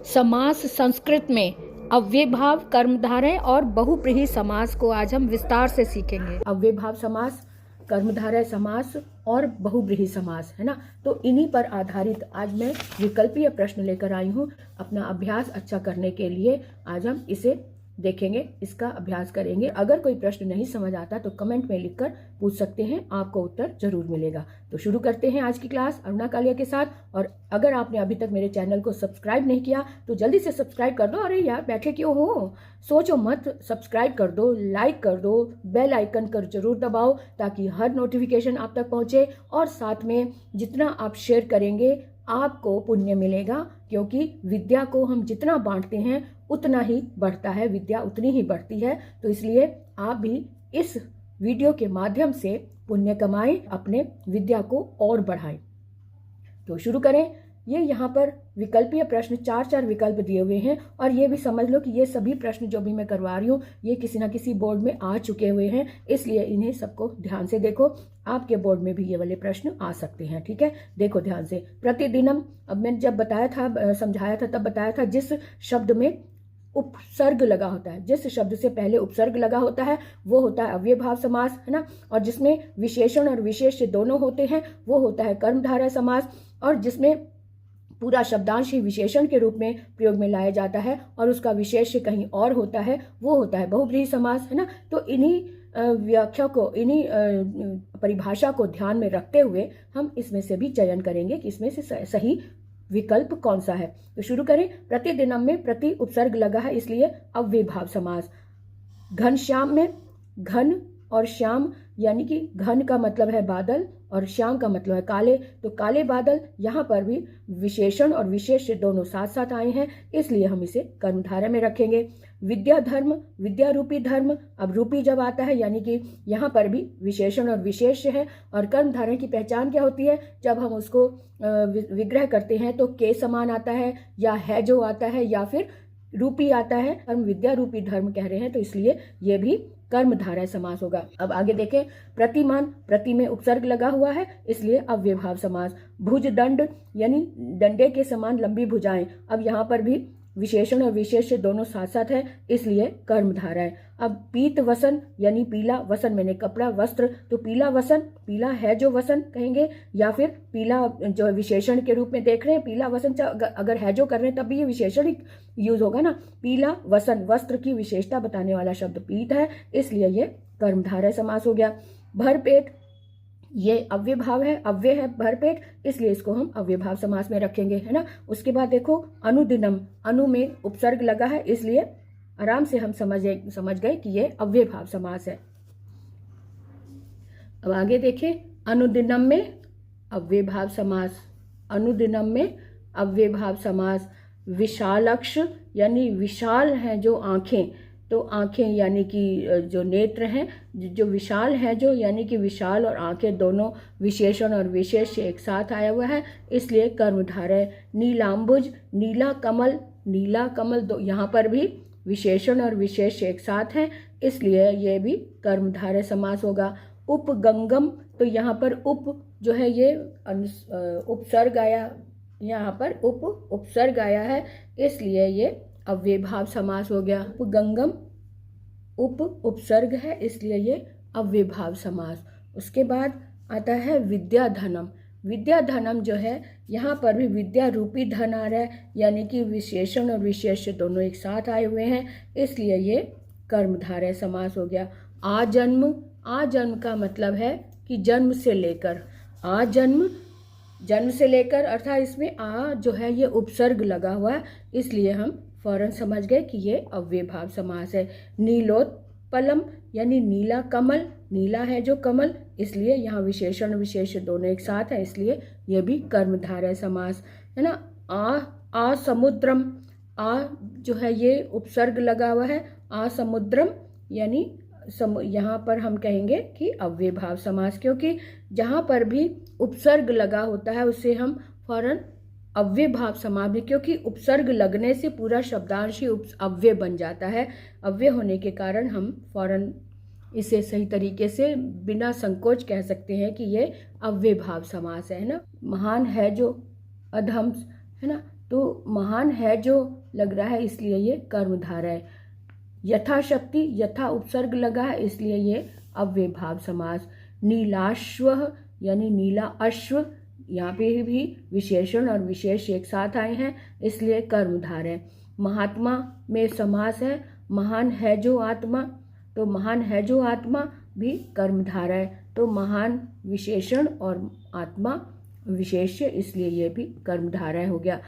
समास संस्कृत में अव्ययभाव, कर्मधारय और बहुव्रीहि समास को आज हम विस्तार से सीखेंगे। अव्ययभाव समास, कर्मधारय समास और बहुव्रीहि समास, है ना। तो इन्हीं पर आधारित आज मैं विकल्पीय प्रश्न लेकर आई हूँ। अपना अभ्यास अच्छा करने के लिए आज हम इसे देखेंगे, इसका अभ्यास करेंगे। अगर कोई प्रश्न नहीं समझ आता तो कमेंट में लिखकर पूछ सकते हैं, आपको उत्तर जरूर मिलेगा। तो शुरू करते हैं आज की क्लास अरुणा कालिया के साथ। और अगर आपने अभी तक मेरे चैनल को सब्सक्राइब नहीं किया तो जल्दी से सब्सक्राइब कर दो। अरे यार बैठे क्यों हो, सोचो मत, सब्सक्राइब कर दो, लाइक कर दो, बेल आइकन कर जरूर दबाओ ताकि हर नोटिफिकेशन आप तक पहुंचे। और साथ में जितना आप शेयर करेंगे आपको पुण्य मिलेगा, क्योंकि विद्या को हम जितना बांटते हैं उतना ही बढ़ता है, विद्या उतनी ही बढ़ती है। तो इसलिए आप भी इस वीडियो के माध्यम से पुण्य कमाएं, अपने विद्या को और बढ़ाएं। तो शुरू करें। ये यहाँ पर विकल्पीय प्रश्न 4 विकल्प दिए हुए हैं और ये भी समझ लो कि ये सभी प्रश्न जो भी मैं करवा रही हूँ ये किसी ना किसी बोर्ड में आ चुके हुए हैं, इसलिए इन्हें सबको ध्यान से देखो। आपके बोर्ड में भी ये वाले प्रश्न आ सकते हैं, ठीक है। देखो ध्यान से। प्रतिदिनम, अब मैंने जब बताया था, समझाया था, तब बताया था जिस शब्द में उपसर्ग लगा होता है, जिस शब्द से पहले उपसर्ग लगा होता है वो होता है अव्ययभाव समास, है ना। और जिसमें विशेषण और विशेष्य दोनों होते हैं वो होता है कर्मधारय समास। और जिसमें पूरा शब्दांश ही विशेषण के रूप में प्रयोग में लाया जाता है और उसका विशेष्य कहीं और होता है वो होता है बहुव्रीहि समास, है ना। तो इन्हीं व्याख्या को, इन्हीं परिभाषा को ध्यान में रखते हुए हम इसमें से भी चयन करेंगे कि इसमें से सही विकल्प कौन सा है। तो शुरू करें। प्रतिदिनम में प्रति उपसर्ग लगा है इसलिए अव्ययभाव समास। घनश्याम में घन और श्याम, यानी कि घन का मतलब है बादल और श्याम का मतलब है काले, तो काले बादल, यहाँ पर भी विशेषण और विशेष्य दोनों साथ साथ आए हैं इसलिए हम इसे कर्मधारय में रखेंगे। विद्या धर्म, विद्या रूपी धर्म, अब रूपी जब आता है यानी कि यहाँ पर भी विशेषण और विशेष्य है। और कर्मधारय की पहचान क्या होती है, जब हम उसको विग्रह करते हैं तो के समान आता है या है जो आता है या फिर रूपी आता है। हम विद्या रूपी धर्म कह रहे हैं तो इसलिए ये भी कर्मधारय समास होगा। अब आगे देखें। प्रतिमान, प्रति में उपसर्ग लगा हुआ है इसलिए अव्ययभाव समास। भुज दंड, यानी डंडे के समान लंबी भुजाएं, अब यहाँ पर भी विशेषण और विशेष्य दोनों साथ साथ है इसलिए कर्मधारय। अब पीत वसन, यानी पीला, वसन मैंने कपड़ा, वस्त्र, तो पीला वसन, पीला है जो वसन कहेंगे, या फिर पीला जो विशेषण के रूप में देख रहे हैं, पीला वसन अगर है जो कर रहे हैं तब भी ये विशेषण यूज होगा ना। पीला वसन, वस्त्र की विशेषता बताने वाला शब्द पीत है इसलिए ये कर्मधारय समास हो गया। भरपेट, ये अव्ययभाव है, अव्यय है भरपेट, इसलिए इसको हम अव्ययभाव समास में रखेंगे, है ना। उसके बाद देखो अनुदिनम, अनु में उपसर्ग लगा है इसलिए आराम से हम समझ गए कि ये अव्ययभाव समास है। अब आगे देखें। अनुदिनम में अव्ययभाव समास, अनुदिनम में अव्ययभाव समास। विशालक्ष, यानी विशाल है जो आंखें, तो आंखें यानी कि जो नेत्र हैं, जो विशाल है जो, यानी कि विशाल और आंखें दोनों विशेषण और विशेष्य एक साथ आया हुआ है इसलिए कर्मधारय। नीलांबुज, नीला कमल, नीला कमल दो, यहाँ पर भी विशेषण और विशेष्य एक साथ हैं इसलिए ये भी कर्मधारय समास होगा। उपगंगम, तो यहाँ पर उप जो है ये उपसर्ग आया, यहाँ पर उपसर्ग आया है इसलिए ये अव्ययभाव समास हो गया। उपगंगम उपसर्ग है इसलिए ये अव्ययभाव समास। उसके बाद आता है विद्याधनम। विद्याधनम जो है यहाँ पर भी विद्या रूपी धन आ रहा है, यानी कि विशेषण और विशेष्य दोनों एक साथ आए हुए हैं इसलिए ये कर्मधारय समास हो गया। आजन्म, आजन्म का मतलब है कि जन्म से लेकर, आजन्म जन्म से लेकर, अर्थात इसमें आ जो है ये उपसर्ग लगा हुआ है इसलिए हम फौरन समझ गए कि ये अव्ययभाव समास है। नीलोत्पलम, यानी नीला कमल, नीला है जो कमल, इसलिए यहाँ विशेषण विशेष्य दोनों एक साथ है इसलिए ये भी कर्मधारय समास, है ना। आ समुद्रम, आ जो है ये उपसर्ग लगा हुआ है, आ समुद्रम, यानी यहाँ पर हम कहेंगे कि अव्ययभाव समास, क्योंकि जहाँ पर भी उपसर्ग लगा होता है उससे हम फौरन अव्ययभाव समास में, क्योंकि उपसर्ग लगने से पूरा शब्दांश ही अव्यय बन जाता है। अव्यय होने के कारण हम फौरन इसे सही तरीके से बिना संकोच कह सकते हैं कि ये अव्ययभाव समास है ना। महान है जो अधम, है ना, तो महान है जो लग रहा है इसलिए ये कर्मधारय है। यथाशक्ति, यथा उपसर्ग लगा है इसलिए ये अव्ययभाव समास। नीलाश्व यानी नीला अश्व, यहाँ पे भी विशेषण और विशेष एक साथ आए हैं इसलिए कर्मधारय। महात्मा में समास है, महान है जो आत्मा, तो महान है जो आत्मा भी कर्मधारय, तो महान विशेषण और आत्मा विशेष्य इसलिए ये भी कर्मधारय हो गया।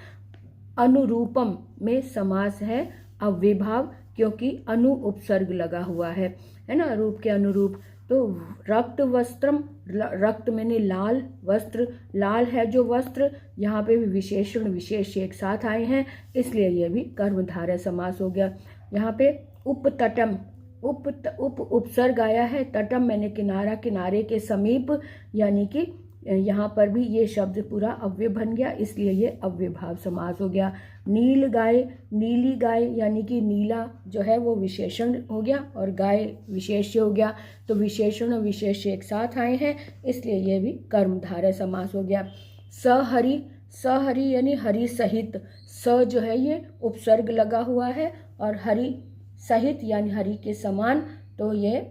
अनुरूपम में समास है अव्ययभाव, क्योंकि अनु उपसर्ग लगा हुआ है ना, रूप के अनुरूप। तो रक्त वस्त्रम, रक्त मैंने लाल, वस्त्र लाल है जो वस्त्र, यहाँ पे भी विशेषण विशेष एक साथ आए हैं इसलिए ये भी कर्मधारय समास हो गया। यहाँ पे उपतटम, उप उपसर्ग आया है, तटम मैंने किनारा, किनारे के समीप, यानी कि यहाँ पर भी ये शब्द पूरा अव्यय बन गया इसलिए ये अव्ययभाव समास हो गया। नील गाय, नीली गाय यानी कि नीला जो है वो विशेषण हो गया और गाय विशेष्य हो गया, तो विशेषण और विशेष एक साथ आए हैं इसलिए ये भी कर्मधारय समास हो गया। सहरि, सहरि यानी हरि सहित, स जो है ये उपसर्ग लगा हुआ है और हरि सहित यानी हरि के समान, तो ये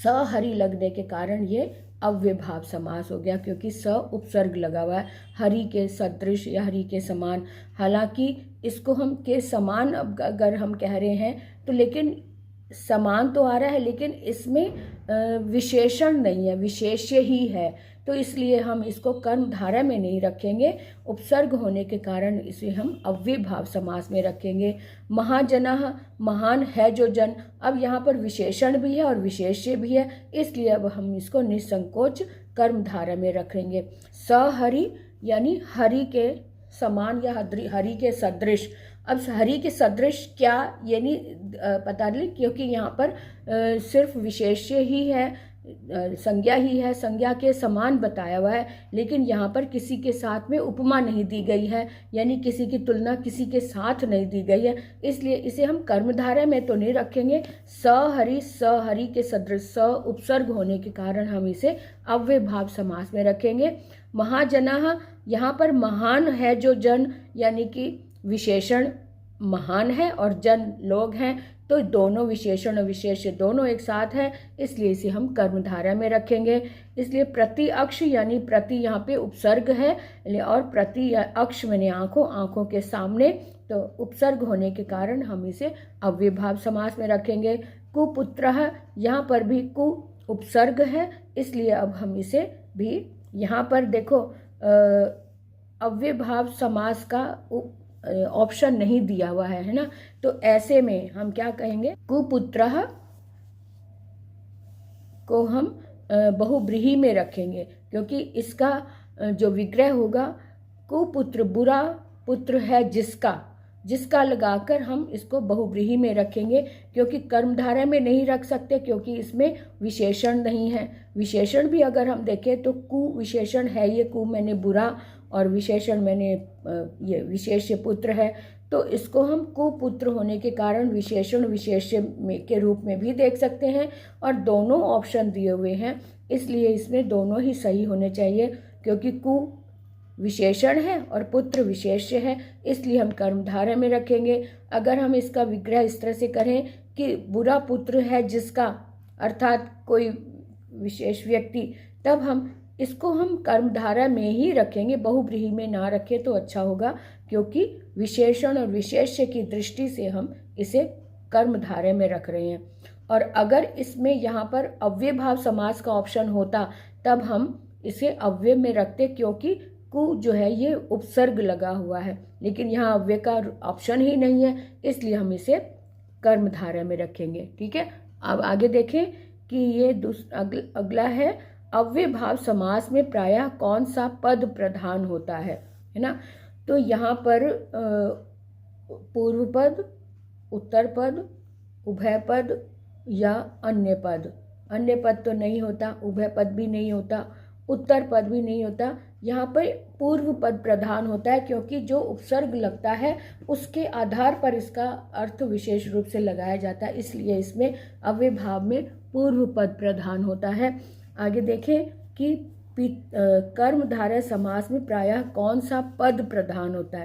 सहरि लगने के कारण ये अव्ययभाव समास हो गया, क्योंकि स उपसर्ग लगा हुआ है, हरि के सदृश या हरि के समान। हालांकि इसको हम के समान अब अगर हम कह रहे हैं तो लेकिन समान तो आ रहा है लेकिन इसमें विशेषण नहीं है, विशेष्य ही है, तो इसलिए हम इसको कर्मधारय में नहीं रखेंगे, उपसर्ग होने के कारण इसे हम अव्ययभाव समास में रखेंगे। महाजनः, महान है जो जन, अब यहाँ पर विशेषण भी है और विशेष्य भी है इसलिए अब हम इसको निसंकोच कर्मधारय में रखेंगे। सहरि यानी हरि के समान या हरि के सदृश। अब हरि के सदृश क्या ये नहीं पता नहीं, क्योंकि यहाँ पर सिर्फ विशेष्य ही है, संज्ञा ही है, संज्ञा के समान बताया हुआ है, लेकिन यहाँ पर किसी के साथ में उपमा नहीं दी गई है, यानी किसी की तुलना किसी के साथ नहीं दी गई है, इसलिए इसे हम कर्मधारय में तो नहीं रखेंगे। सहरि के सदृश, स उपसर्ग होने के कारण हम इसे अव्ययभाव समास में रखेंगे। महाजनः, यहाँ पर महान है जो जन, यानी कि विशेषण महान है और जन लोग हैं, तो दोनों विशेषण और विशेष्य दोनों एक साथ हैं इसलिए इसे हम कर्मधारय में रखेंगे। इसलिए प्रति अक्ष यानी प्रति यहाँ पे उपसर्ग है और प्रति अक्ष मैंने आंखों, आंखों के सामने, तो उपसर्ग होने के कारण हम इसे अव्ययभाव समास में रखेंगे। कुपुत्रः, यहाँ पर भी कु उपसर्ग है इसलिए अब हम इसे भी यहाँ पर देखो अव्ययभाव समास का ऑप्शन नहीं दिया हुआ है ना, तो ऐसे में हम क्या कहेंगे, कुपुत्रः को हम बहुव्रीहि में रखेंगे, क्योंकि इसका जो विग्रह होगा कुपुत्र, बुरा पुत्र है जिसका, जिसका लगाकर हम इसको बहुव्रीहि में रखेंगे, क्योंकि कर्मधारय में नहीं रख सकते क्योंकि इसमें विशेषण नहीं है। विशेषण भी अगर हम देखें तो कु विशेषण है, ये कु मैंने बुरा और विशेषण मैंने ये विशेष्य पुत्र है, तो इसको हम कुपुत्र होने के कारण विशेषण विशेष्य के रूप में भी देख सकते हैं और दोनों ऑप्शन दिए हुए हैं इसलिए इसमें दोनों ही सही होने चाहिए, क्योंकि कु विशेषण है और पुत्र विशेष्य है इसलिए हम कर्मधारय में रखेंगे। अगर हम इसका विग्रह इस तरह से करें कि बुरा पुत्र है जिसका, अर्थात कोई विशेष व्यक्ति, तब हम इसको हम कर्मधारय में ही रखेंगे, बहुव्रीहि में ना रखें तो अच्छा होगा, क्योंकि विशेषण और विशेष्य की दृष्टि से हम इसे कर्मधारय में रख रहे हैं। और अगर इसमें यहाँ पर अव्ययभाव समास का ऑप्शन होता तब हम इसे अव्यय में रखते, क्योंकि कु जो है ये उपसर्ग लगा हुआ है, लेकिन यहाँ अव्यय का ऑप्शन ही नहीं है इसलिए हम इसे कर्मधारय में रखेंगे। ठीक है, अब आगे देखें कि ये अगला है अव्ययभाव समास में प्रायः कौन सा पद प्रधान होता है ना, तो यहाँ पर पूर्व पद, उत्तर पद, उभय पद या अन्य पद। अन्य पद तो नहीं होता, उभय पद भी नहीं होता, उत्तर पद भी नहीं होता, यहाँ पर पूर्व पद प्रधान होता है, क्योंकि जो उपसर्ग लगता है उसके आधार पर इसका अर्थ विशेष रूप से लगाया जाता है, इसलिए इसमें अव्ययभाव में पूर्व पद प्रधान होता है। आगे देखें कि कर्मधारय समास में प्रायः कौन सा पद प्रधान होता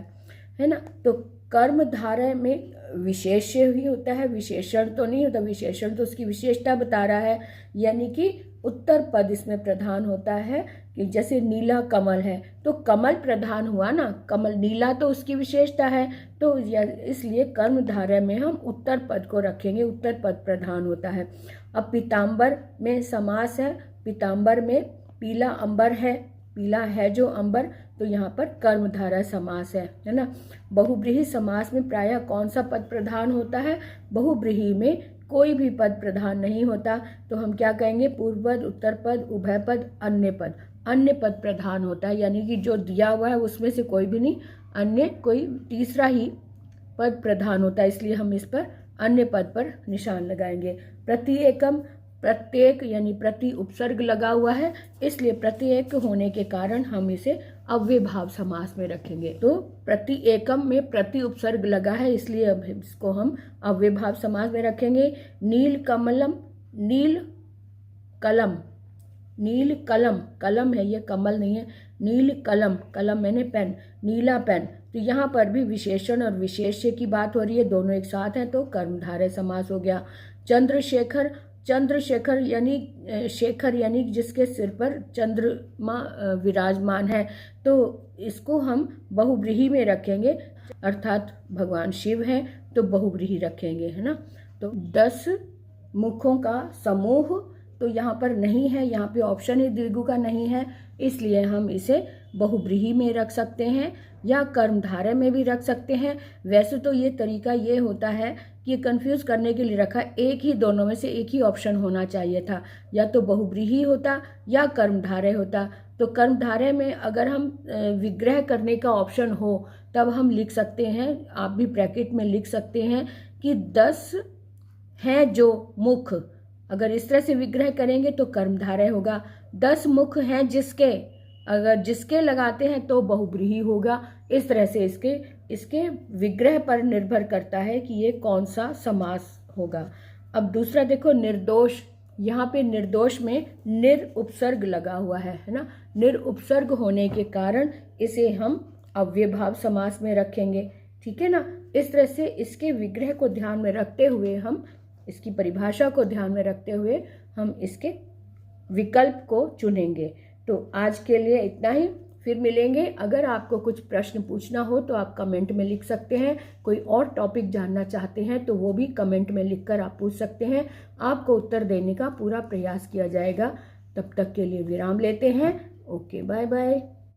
है ना। तो कर्मधारय में विशेष्य ही होता है, विशेषण तो नहीं होता। विशेषण तो उसकी विशेषता बता रहा है, यानी कि उत्तर पद इसमें प्रधान होता है। कि जैसे नीला कमल है तो कमल प्रधान हुआ ना, कमल नीला तो उसकी विशेषता है, तो इसलिए कर्मधारय में हम उत्तर पद को रखेंगे, उत्तर पद प्रधान होता है। अब पीताम्बर में समास है, पीताम्बर में पीला अंबर है, पीला है जो अंबर, तो यहाँ पर कर्मधारय समास है ना। बहुब्रीहि समास में प्रायः कौन सा पद प्रधान होता है? बहुब्रीहि में कोई भी पद प्रधान नहीं होता, तो हम क्या कहेंगे? पूर्व पद, उत्तर पद, उभय पद, अन्य पद। अन्य पद प्रधान होता है, यानी कि जो दिया हुआ है उसमें से कोई भी नहीं, अन्य कोई तीसरा ही पद प्रधान होता है, इसलिए हम इस पर अन्य पद पर निशान लगाएंगे। प्रत्येकम, प्रत्येक यानी प्रति उपसर्ग लगा हुआ है, इसलिए प्रत्येक होने के कारण हम इसे अव्ययभाव समास में रखेंगे। तो प्रत्येकम में प्रति उपसर्ग लगा है, इसलिए अब इसको हम अव्ययभाव समास में रखेंगे। नील कमलम, नील कलम, नील कलम, कलम है ये, कमल नहीं है। नील कलम, कलम मैंने पेन, नीला पेन, तो यहाँ पर भी विशेषण और विशेष्य की बात हो रही है, दोनों एक साथ हैं, तो कर्मधारय समास हो गया। चंद्रशेखर, चंद्रशेखर यानी शेखर यानी जिसके सिर पर चंद्रमा विराजमान है, तो इसको हम बहुव्रीहि में रखेंगे, अर्थात भगवान शिव हैं तो बहुव्रीहि रखेंगे, है ना। तो 10 मुखों का समूह तो यहाँ पर नहीं है, यहाँ पे ऑप्शन ही द्विगु का नहीं है, इसलिए हम इसे बहुव्रीहि में रख सकते हैं या कर्मधारय में भी रख सकते हैं। वैसे तो ये तरीका ये होता है कि कंफ्यूज करने के लिए रखा, एक ही, दोनों में से एक ही ऑप्शन होना चाहिए था, या तो बहुव्रीहि होता या कर्मधारय होता। तो कर्मधारय में अगर हम विग्रह करने का ऑप्शन हो तब हम लिख सकते हैं, आप भी ब्रैकेट में लिख सकते हैं कि 10 हैं जो मुख, अगर इस तरह से विग्रह करेंगे तो कर्मधारय होगा। 10 मुख हैं जिसके, अगर जिसके लगाते हैं तो बहुव्रीहि होगा। इस तरह से इसके विग्रह पर निर्भर करता है कि ये कौन सा समास होगा। अब दूसरा देखो, निर्दोष, यहाँ पे निर्दोष में निर उपसर्ग लगा हुआ है ना। निर उपसर्ग होने के कारण इसे हम अव्ययभाव समास में रखेंगे, ठीक है ना। इस तरह से इसके विग्रह को ध्यान में रखते हुए, हम इसकी परिभाषा को ध्यान में रखते हुए हम इसके विकल्प को चुनेंगे। तो आज के लिए इतना ही, फिर मिलेंगे। अगर आपको कुछ प्रश्न पूछना हो तो आप कमेंट में लिख सकते हैं, कोई और टॉपिक जानना चाहते हैं तो वो भी कमेंट में लिखकर आप पूछ सकते हैं, आपको उत्तर देने का पूरा प्रयास किया जाएगा। तब तक के लिए विराम लेते हैं। Okay, bye bye.